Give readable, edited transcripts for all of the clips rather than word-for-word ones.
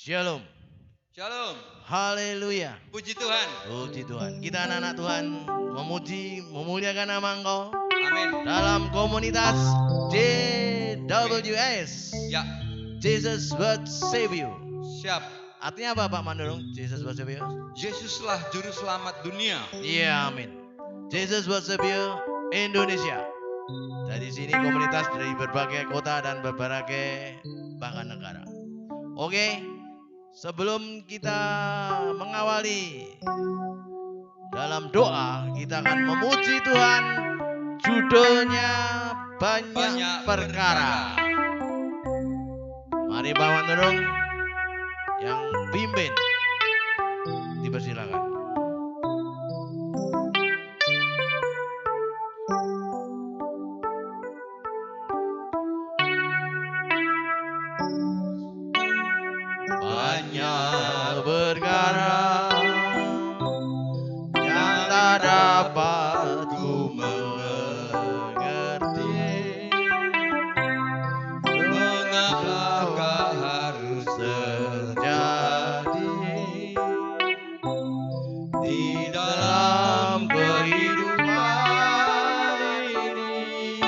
Shalom. Shalom. Haleluya. Puji Tuhan. Puji Tuhan. Kita anak-anak Tuhan memuji, memuliakan nama Engkau Amin. dalam komunitas JWS. Ya, Jesus will save you. siap. Artinya apa Pak Mandorong? Jesus will save you. Yesuslah juru selamat dunia. Iya, amin. Jesus will save you Indonesia. Dari sini komunitas dari berbagai kota dan berbagai bahkan negara. Oke, sebelum kita mengawali dalam doa, kita akan memuji Tuhan. Judulnya banyak perkara. Mari Pak Mandorong yang pimpin, dipersilakan. Banyak perkara yang tak dapat ku mengerti, Mengapakah harus terjadi di dalam kehidupan ini.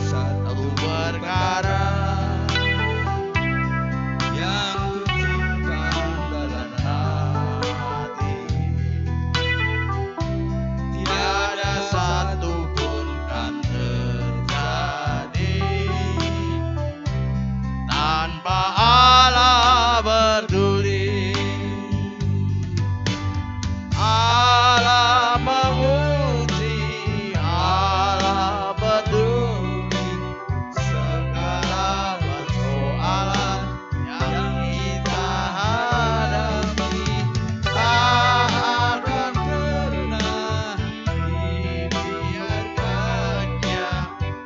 Satu perkara yang kusimpan dalam hati, tiada satu pun kan terjadi tanpa Allah peduli. Allah menguji, Allah peduli segala persoalan yang kita hadapi. Tak akan pernah dibiarkannya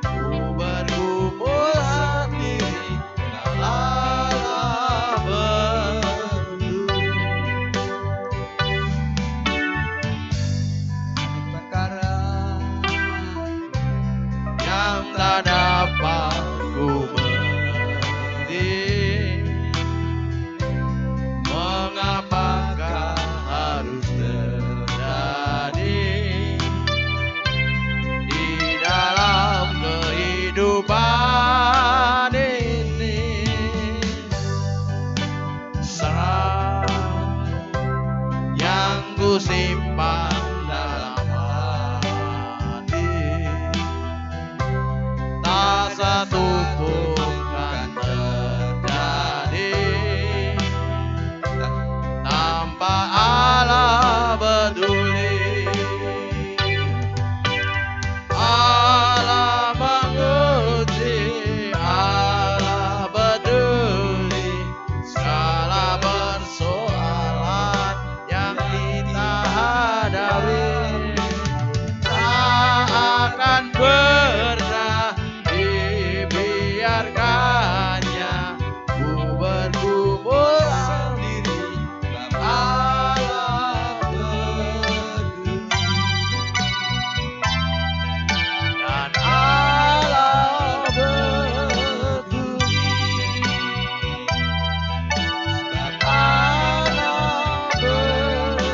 ku bergumul sendiri dengan Allah peduli. perkara Yang tak dapat ku mengerti, mengapakah harus terjadi di dalam kehidupan ini. Serah yang ku simpan dalam hati, tak satu pun kan terjadi tanpa Allah peduli. Allah menguji, Allah peduli segala persoalan yang kita hadapi. Tak akan pernah dibiarkannya ku bergumul sendiri dalam Allah peduli. Dan Allah peduli. Dan Allah peduli.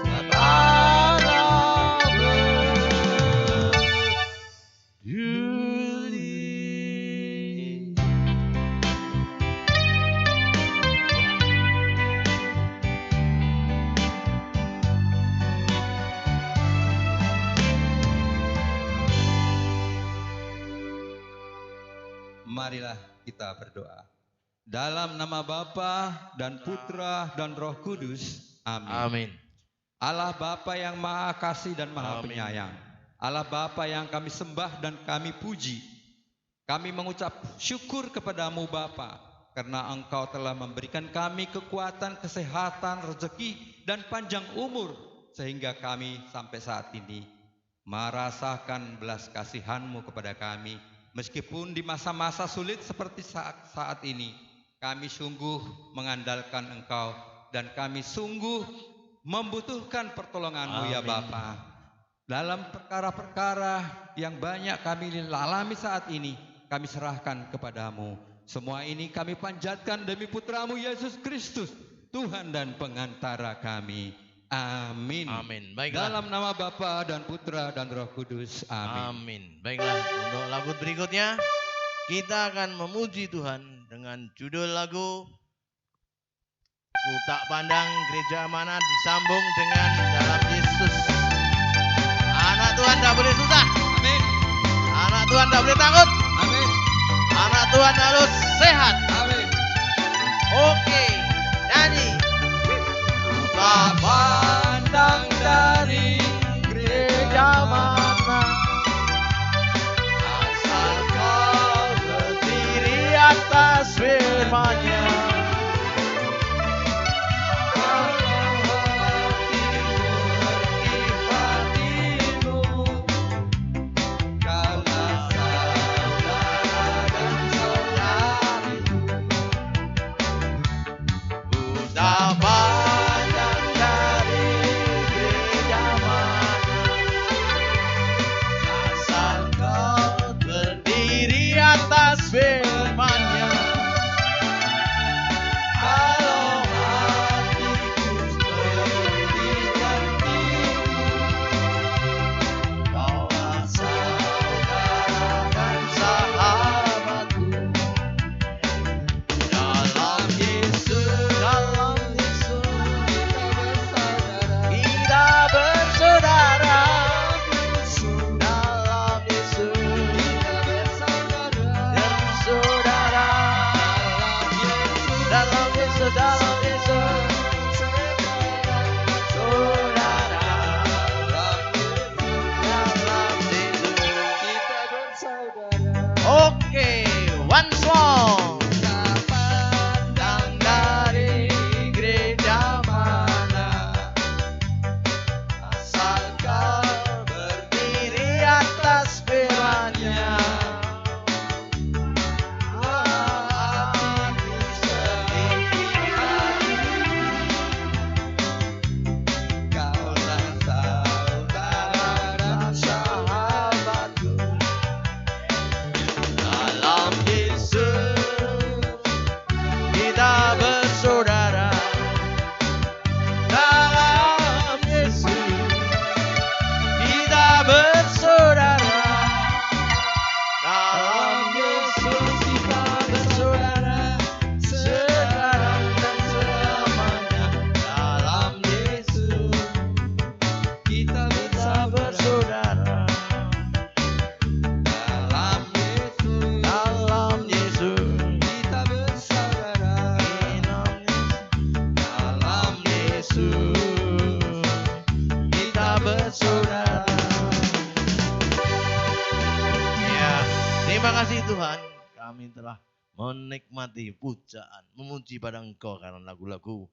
Dan Allah peduli. Marilah kita berdoa. Dalam nama Bapa dan Putra dan Roh Kudus. Amin. Amin. Allah Bapa yang Maha Kasih dan Maha Amin. Penyayang. Allah Bapa yang kami sembah dan kami puji. Kami mengucap syukur kepadamu Bapa, karena Engkau telah memberikan kami kekuatan, kesehatan, rezeki, dan panjang umur, sehingga kami sampai saat ini merasakan belas kasihan-Mu kepada kami. Meskipun di masa-masa sulit seperti saat ini, kami sungguh mengandalkan Engkau dan kami sungguh membutuhkan pertolongan-Mu ya Amin. Bapa. Dalam perkara-perkara yang banyak kami alami saat ini, kami serahkan kepadamu. Semua ini kami panjatkan demi putramu Yesus Kristus, Tuhan dan pengantara kami. Amin. Amin. Baiklah. Dalam nama Bapa dan Putra dan Roh Kudus. Amin. Amin. Baiklah, untuk lagu berikutnya kita akan memuji Tuhan dengan judul lagu Ku Tak Pandang Gereja Mana disambung dengan Dalam Yesus. Anak Tuhan tak boleh susah. Amin. Anak Tuhan tak boleh takut. Amin. Anak Tuhan harus sehat. Amin. Oke, nyanyi. Ku tak pandang dari gereja mana, asal kau berdiri atas firman-Nya. Firman-Nya, kalau hatiku seperti janjimu, kaulah saudara dan sahabatku. Dalam Yesus kita bersaudara. Dalam Yesus dalam Yesus, dalam Yesus, saudara. Dalam Yesus kita bersaudara. Oke, one song. Tak pandang dari gereja mana, asal kau berdiri atas firman-Nya. Bersaudara, dalam Yesus kita bersaudara. Dalam Yesus kita bersaudara, sekarang dan selamanya. Dalam Yesus kita bisa bersaudara. Dalam Yesus kita bersaudara. Dalam Yesus kita bersaudara. Ya, terima kasih Tuhan, kami telah menikmati pujaan, memuji pada Engkau karena lagu-lagu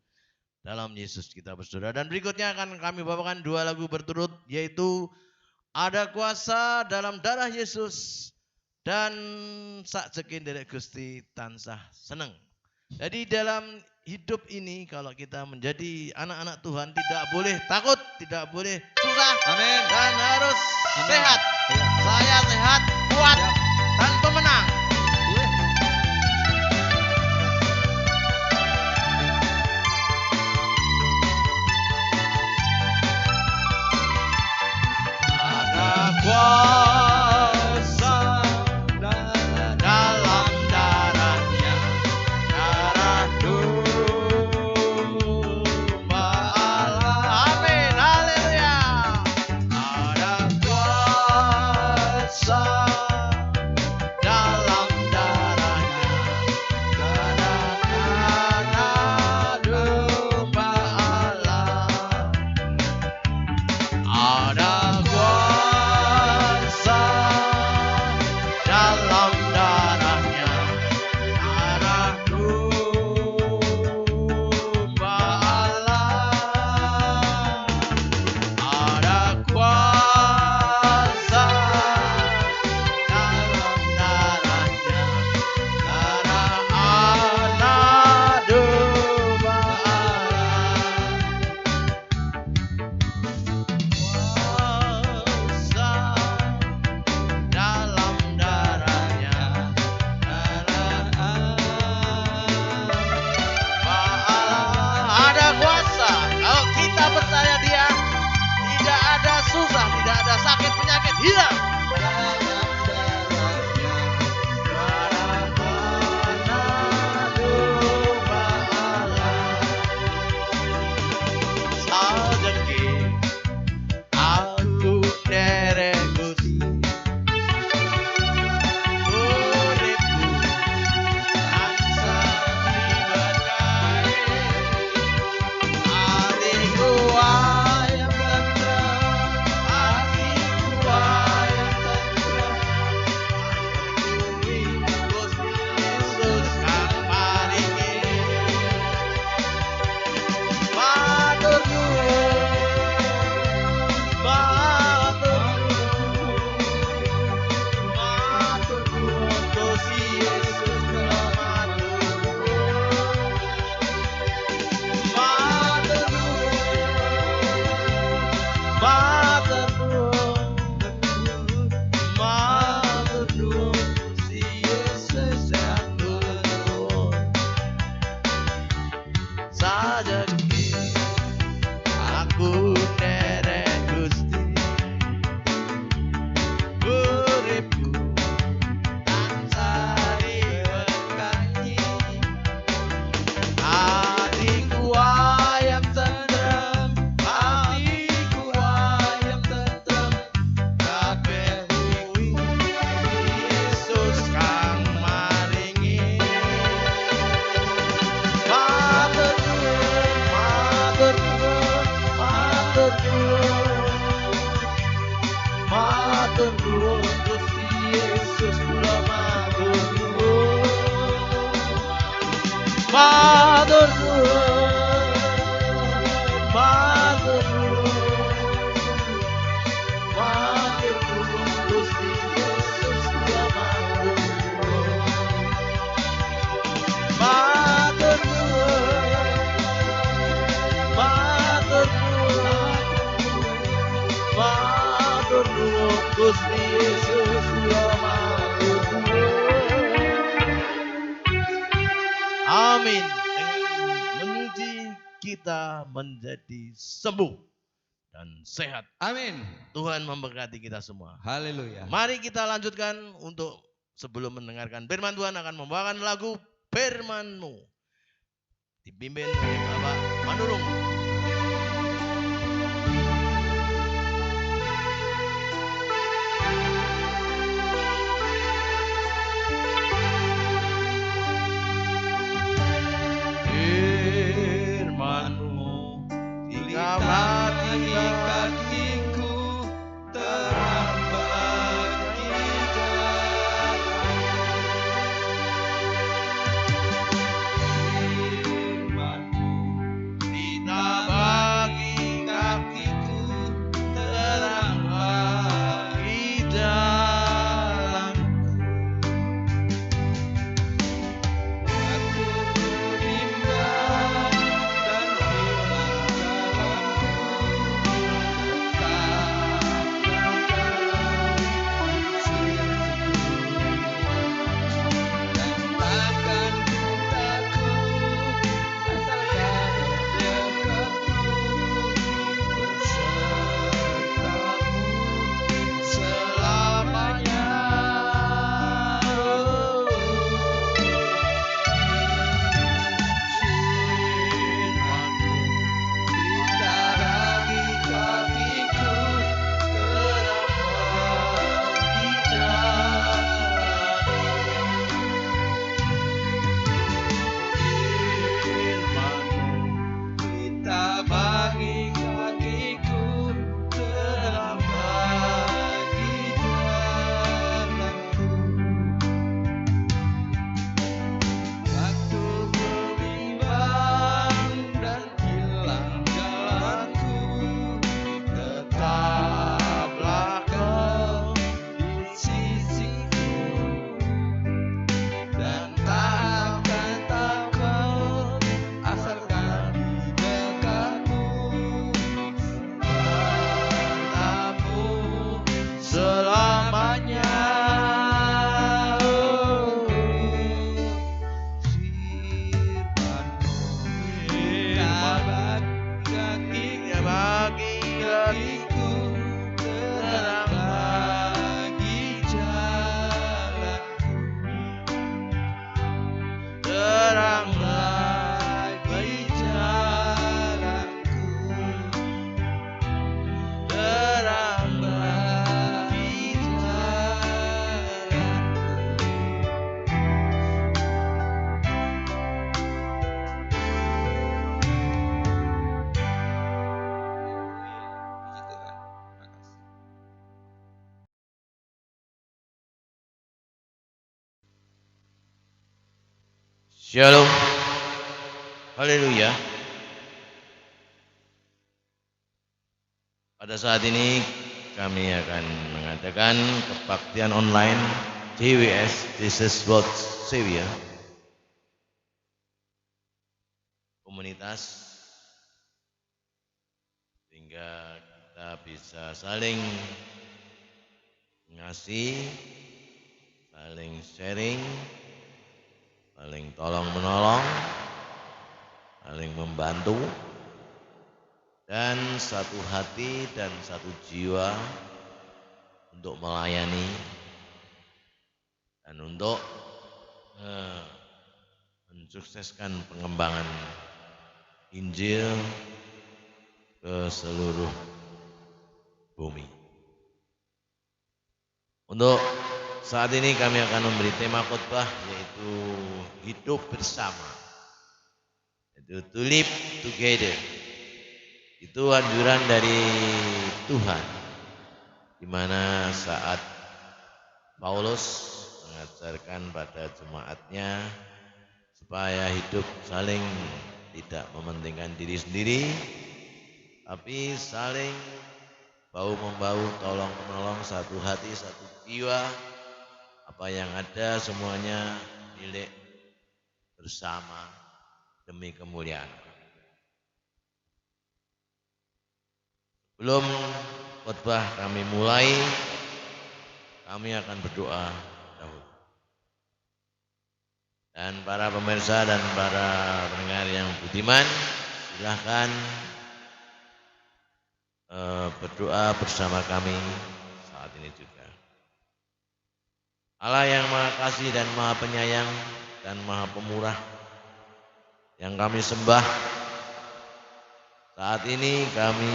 Dalam Yesus kita bersaudara. Dan berikutnya akan kami bawakan dua lagu berturut, yaitu Ada Kuasa Dalam Darah Yesus dan Sak Cekin Derek Gusti Tansah Seneng. Jadi dalam hidup ini kalau kita menjadi anak-anak Tuhan tidak boleh takut, tidak boleh susah. Amin. Dan harus Amin. sehat. Ya. Saya sehat, kuat, Ya. dan pemenang. Ada kuasa dalam darahnya, darah domba Allah. Amin, haleluya. Ada kuasa hilang. Aku derek Gusti, uripku tansah diberkahi. Hatiku ayam tentrem, hatiku ayam tentrem. Akui Gusti Yesus kang paringi. Matur nuwun, matur nuwun, Gusti Yesus kula matur nuwun. Matur nuwun, matur nuwun, Gusti Yesus matur nuwun. Sajake aku derek Gusti, uripku tansah diberkahi. Hatiku ayam tentrem, hatiku ayam tentrem. Kabeh kuwi Yesus kang maringi. Matur nuwun, matur nuwun, matur nuwun. Matur nuwun, Gusti Yesus kula matur nuwun. Matur nuwun, matur nuwun. Matur nuwun, Gusti Yesus kula matur nuwun. Matur nuwun, matur nuwun, matur nuwun, Gusti Yesus kula matur nuwun. Amin. Dengan memuji kita menjadi sembuh dan sehat. Amin. Tuhan memberkati kita semua. Haleluya. Mari kita lanjutkan untuk sebelum mendengarkan firman Tuhan akan membawakan lagu Firman-Mu. Dipimpin oleh Bapak Manurung. Firman-Mu tinggal hati kakiku terang bagi jalan. Firman-Mu kita Shalom. Haleluya. Pada saat ini kami akan mengadakan kebaktian online JWS Jesus World Savior. Komunitas sehingga kita bisa saling ngasih, saling sharing, saling tolong menolong, saling membantu, dan satu hati dan satu jiwa untuk melayani dan untuk mensukseskan pengembangan Injil ke seluruh bumi. Untuk saat ini kami akan memberi tema khotbah yaitu hidup bersama, yaitu to live together. Itu anjuran dari Tuhan, di mana saat Paulus mengajarkan pada jemaatnya supaya hidup saling tidak mementingkan diri sendiri, tapi saling bahu-membahu, tolong-menolong, satu hati, satu jiwa. Apa yang ada semuanya milik bersama demi kemuliaan. Sebelum khotbah kami mulai, kami akan berdoa dahulu. Dan para pemirsa dan para pendengar yang budiman, silahkan berdoa bersama kami saat ini juga. Allah yang Maha Kasih dan Maha Penyayang dan Maha Pemurah yang kami sembah, saat ini kami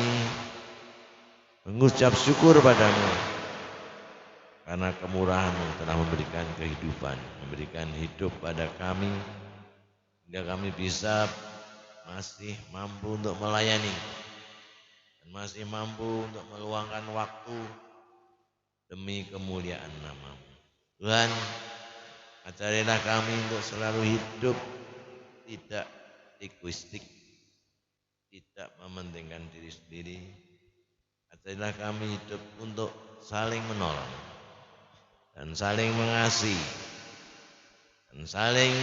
mengucap syukur padamu karena kemurahan-Mu telah memberikan kehidupan, memberikan hidup pada kami, hingga kami bisa masih mampu untuk melayani dan masih mampu untuk meluangkan waktu demi kemuliaan nama-Mu. Tuhan, ajarilah kami untuk selalu hidup tidak egoistik, tidak mementingkan diri sendiri. Ajarilah kami hidup untuk saling menolong dan saling mengasihi dan saling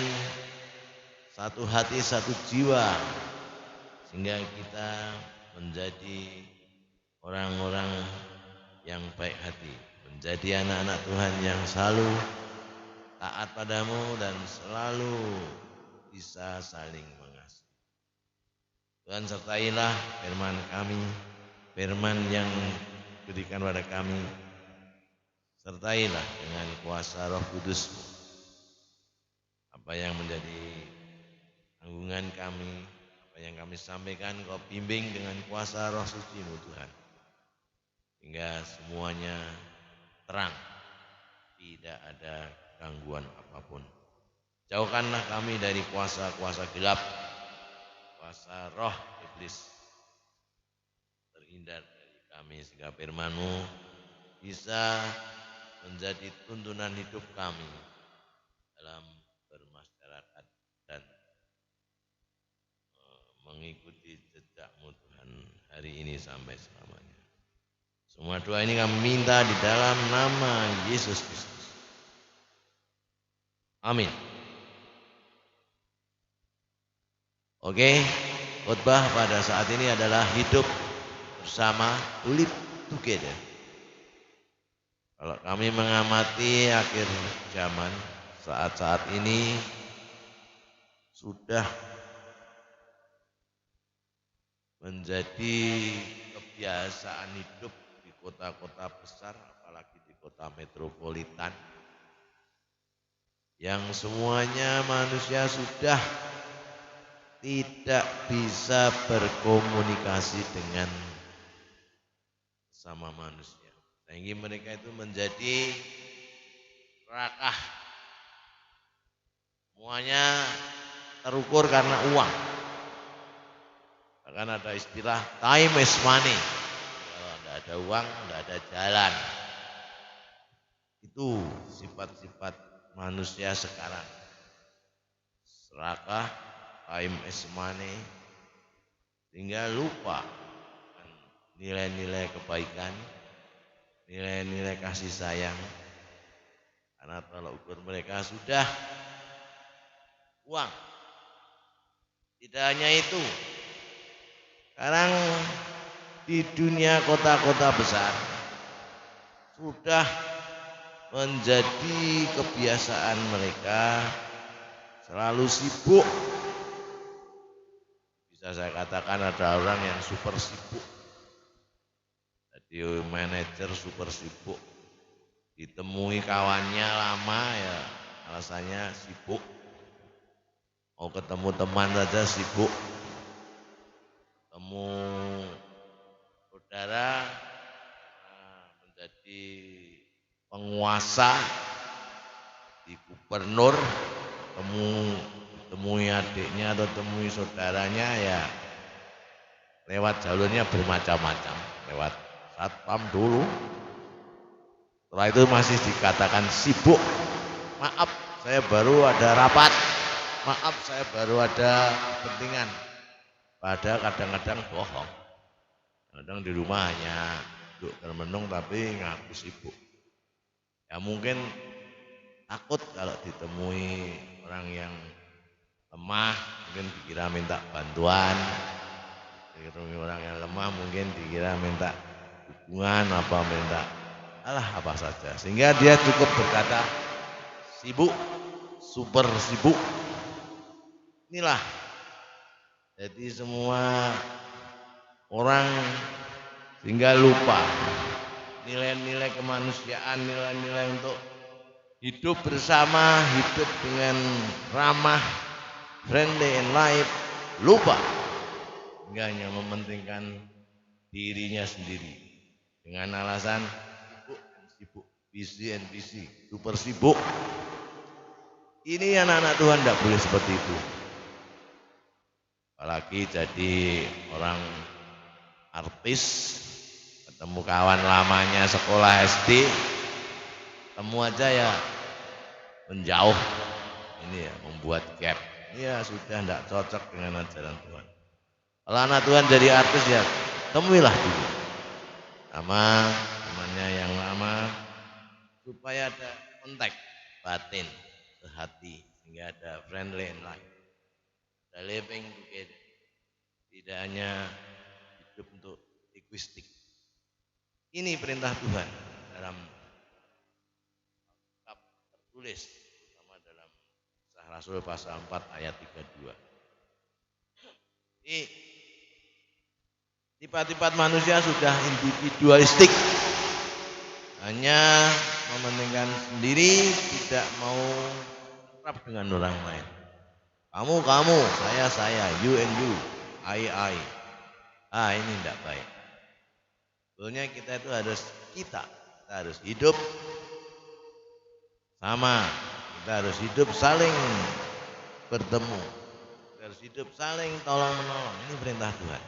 satu hati, satu jiwa, sehingga kita menjadi orang-orang yang baik hati, menjadi anak-anak Tuhan yang selalu taat padamu dan selalu bisa saling mengasihi. Tuhan, sertailah firman kami, firman yang diberikan pada kami, sertailah dengan kuasa Roh Kudus-Mu. Apa yang menjadi tanggungan kami, apa yang kami sampaikan, Kau bimbing dengan kuasa Roh Suci-Mu Tuhan, hingga semuanya terang, tidak ada gangguan apapun. Jauhkanlah kami dari kuasa-kuasa gelap, kuasa roh iblis. Terhindar dari kami sehingga firman-Mu bisa menjadi tuntunan hidup kami dalam bermasyarakat dan mengikuti jejak-Mu Tuhan hari ini sampai selamanya. Semua doa ini kami minta di dalam nama Yesus Kristus. Amin. Oke, khotbah pada saat ini adalah hidup bersama, to live together. Kalau kami mengamati akhir zaman, saat-saat ini sudah menjadi kebiasaan hidup di kota-kota besar, apalagi di kota metropolitan, yang semuanya manusia sudah tidak bisa berkomunikasi dengan sama manusia, sehingga mereka itu menjadi serakah. Semuanya terukur karena uang. Bahkan ada istilah time is money. Kalau tidak ada uang, tidak ada jalan. Itu sifat-sifat manusia sekarang. serakah, time is money, sehingga lupa nilai-nilai kebaikan, nilai-nilai kasih sayang. Karena tolak ukur mereka sudah uang. Tidak hanya itu, sekarang di dunia kota-kota besar sudah menjadi kebiasaan mereka selalu sibuk. Bisa saya katakan ada orang yang super sibuk, jadi manajer super sibuk, ditemui kawannya lama ya alasannya sibuk, mau ketemu teman saja sibuk, ketemu saudara menjadi penguasa di gubernur, temui adiknya atau temui saudaranya ya lewat jalurnya bermacam-macam, lewat satpam dulu. Setelah itu masih dikatakan sibuk. Maaf, saya baru ada rapat. Maaf, saya baru ada kepentingan. Padahal kadang-kadang bohong. Kadang di rumah hanya duduk termenung tapi ngaku sibuk. Ya mungkin takut kalau ditemui orang yang lemah, mungkin dikira minta bantuan. Ditemui orang yang lemah mungkin dikira minta hubungan apa minta apa saja, sehingga dia cukup berkata sibuk, super sibuk. Inilah jadi semua orang sehingga lupa nilai-nilai kemanusiaan, nilai-nilai untuk hidup bersama, hidup dengan ramah, friendly in life, lupa, hingga hanya mementingkan dirinya sendiri dengan alasan sibuk, busy and busy, super sibuk. Ini anak-anak Tuhan tidak boleh seperti itu. Apalagi jadi orang artis, ketemu kawan lamanya sekolah SD, ketemu aja ya menjauh. Ini ya membuat gap. Ini ya sudah tidak cocok dengan ajaran Tuhan. Kalau anak Tuhan jadi artis ya temuilah dulu sama temannya yang lama supaya ada kontak batin sehati, sehingga ada friendly in life, ada living together, tidak hanya hidup untuk egoistik. Ini perintah Tuhan dalam kitab tertulis, terutama dalam Kisah Rasul pasal 4 ayat 32. Ini sifat-sifat manusia sudah individualistik, hanya mementingkan sendiri, tidak mau akrab dengan orang lain. Kamu, saya, you and you, I. Ini tidak baik. Sebetulnya kita itu kita harus hidup sama, kita harus hidup saling bertemu, kita harus hidup saling tolong menolong. Ini perintah Tuhan.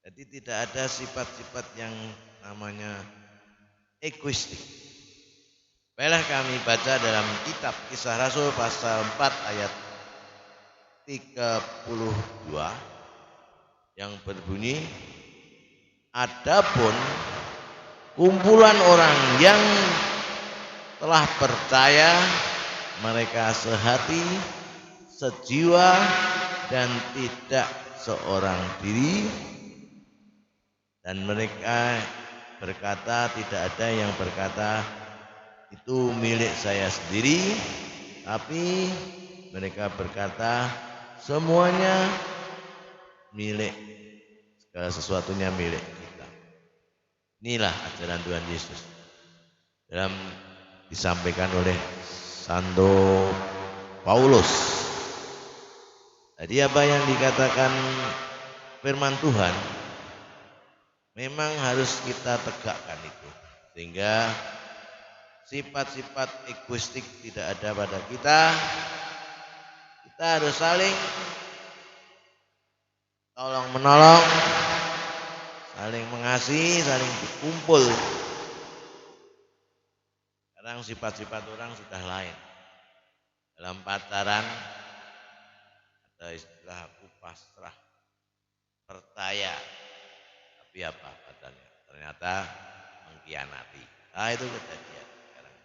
Jadi tidak ada sifat-sifat yang namanya egoistik. Baiklah kami baca dalam kitab Kisah Rasul pasal 4 ayat 32 yang berbunyi, adapun kumpulan orang yang telah percaya, mereka sehati, sejiwa, dan tidak seorang diri, dan mereka berkata, tidak ada yang berkata itu milik saya sendiri, tapi mereka berkata semuanya milik, segala sesuatunya milik kita. Inilah ajaran Tuhan Yesus dalam disampaikan oleh Santo Paulus. Jadi apa yang dikatakan firman Tuhan memang harus kita tegakkan itu, sehingga sifat-sifat egoistik tidak ada pada kita. Kita harus saling tolong menolong, saling mengasihi, saling berkumpul. Sekarang sifat-sifat orang sudah lain. Dalam pacaran Ada istilah aku pasrah, percaya. Tapi apa katanya? Ternyata mengkhianati. Nah itu kejadian sekarang.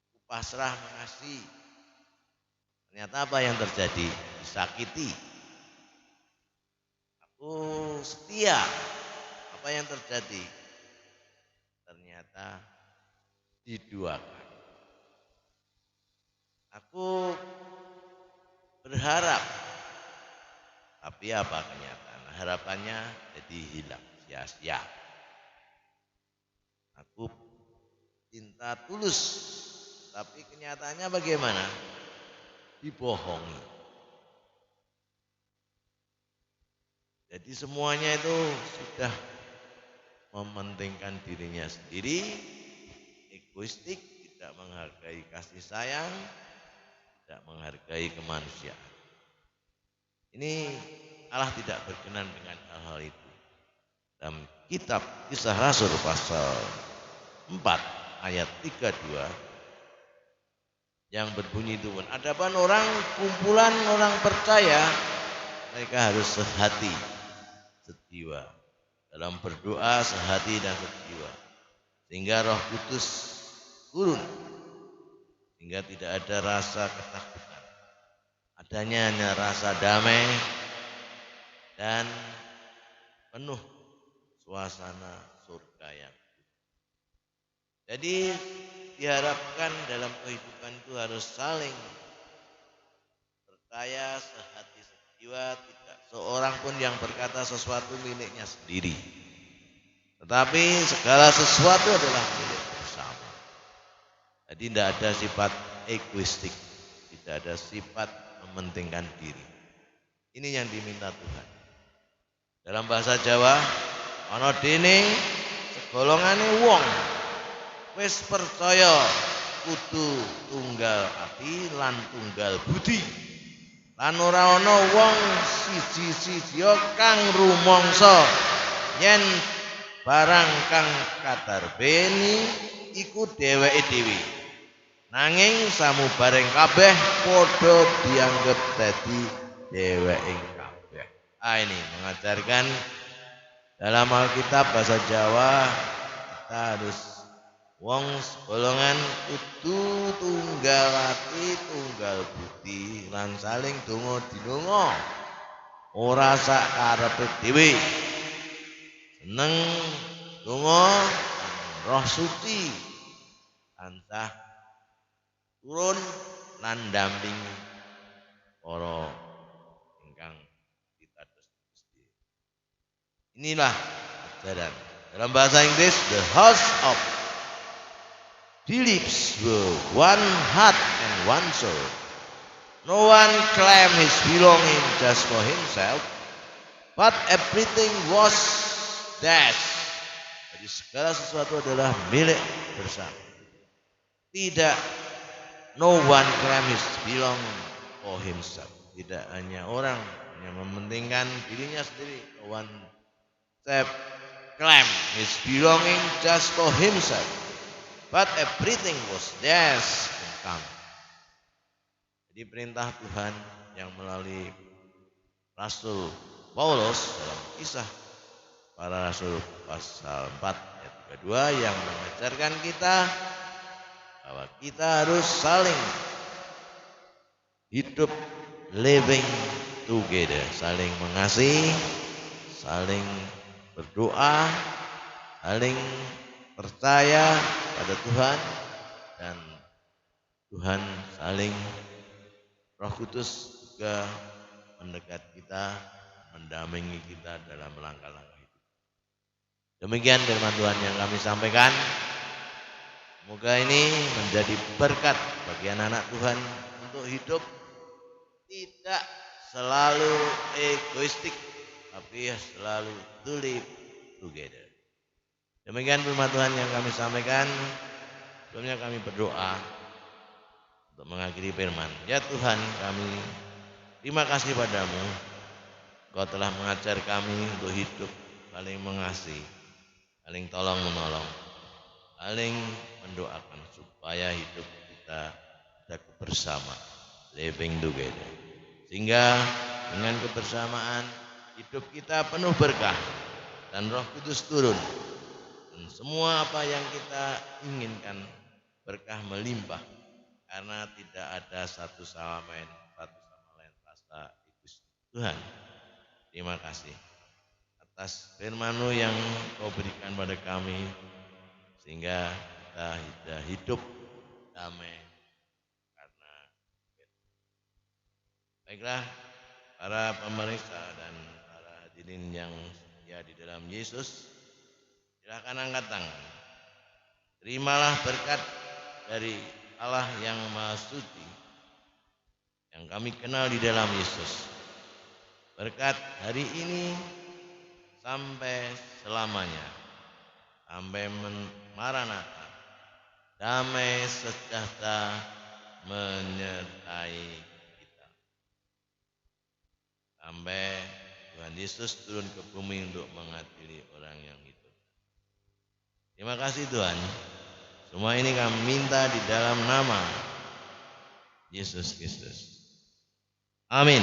Aku pasrah mengasihi. Ternyata apa yang terjadi? Disakiti. Aku setia. Apa yang terjadi? Ternyata diduakan. Aku berharap. Tapi apa kenyataan? Harapannya jadi hilang, sia-sia. Aku cinta tulus. Tapi kenyataannya bagaimana? Dibohongi. Jadi semuanya itu sudah mementingkan dirinya sendiri, egoistik, tidak menghargai kasih sayang, tidak menghargai kemanusiaan. Ini Allah tidak berkenan dengan hal-hal itu. Dalam kitab Kisah Rasul pasal 4 ayat 32 yang berbunyi itu, adapun orang kumpulan orang percaya, mereka harus sehati, sejiwa. Dalam berdoa sehati dan sejiwa. Sehingga Roh Kudus turun. Sehingga tidak ada rasa ketakutan. Adanya hanya rasa damai dan penuh suasana surga yang. Jadi diharapkan dalam kehidupan itu harus saling percaya, sehati, sejiwa, tidak seorang pun yang berkata sesuatu miliknya sendiri. Tetapi segala sesuatu adalah milik bersama. Jadi tidak ada sifat egoistik, tidak ada sifat mementingkan diri. Ini yang diminta Tuhan. Dalam bahasa Jawa, ana dene segolongane wong wis percaya kudu tunggal ati lan tunggal budi. Lan ora ana wong siji-siji kang rumangsa yen barang kang kadarbeni iku dheweke dhewe. Nanging samubareng kabeh padha dianggep dadi dheweke kabeh. Ini mengajarkan dalam Alkitab bahasa Jawa kita harus wong golongan kudu tunggal ati tunggal budi lan saling donga-dinonga ora sak karepe dhewe. Seneng donga Roh Suci tansah turun lan dampingi para ingkang pitados Gusti. Inilah ajaran dalam bahasa Inggris, the house of beliefs were one heart and one soul. No one claimed his belonging just for himself, but everything was theirs. Jadi segala sesuatu adalah milik bersama. Tidak, no one claimed his belonging for himself. Tidak hanya orang yang mementingkan dirinya sendiri. No one claimed his belonging just for himself, but everything was theirs. Jadi perintah Tuhan yang melalui Rasul Paulus dalam Kisah Para Rasul pasal 4 ayat 32 yang mengajarkan kita bahwa kita harus saling hidup, living together, saling mengasihi, saling berdoa, saling percaya pada Tuhan, dan Tuhan saling Roh Kudus juga mendekat kita, mendampingi kita dalam langkah-langkah hidup. Demikian firman Tuhan yang kami sampaikan. Semoga ini menjadi berkat bagi anak-anak Tuhan untuk hidup tidak selalu egoistik, tapi selalu to live together. Demikian firman Tuhan yang kami sampaikan. Sebelumnya kami berdoa untuk mengakhiri firman. Ya Tuhan, kami terima kasih padamu. Kau telah mengajar kami untuk hidup saling mengasihi, saling tolong menolong, saling mendoakan supaya hidup kita bersama, living together. Sehingga dengan kebersamaan hidup kita penuh berkah dan Roh Kudus turun. Dan semua apa yang kita inginkan berkah melimpah karena tidak ada satu sama lain rasa itu. Tuhan, terima kasih atas firman-Mu yang Kau berikan pada kami sehingga kita bisa hidup damai karena baiklah para pemeriksa dan para hadirin yang setia di dalam Yesus, silakan angkat tangan. Terimalah berkat dari Allah yang Maha Suci yang kami kenal di dalam Yesus. Berkat hari ini sampai selamanya, sampai Maranatha, damai sejahtera menyertai kita. Sampai Tuhan Yesus turun ke bumi untuk mengadili orang yang hidup. Terima kasih Tuhan. Semua ini kami minta di dalam nama Yesus Kristus. Amin.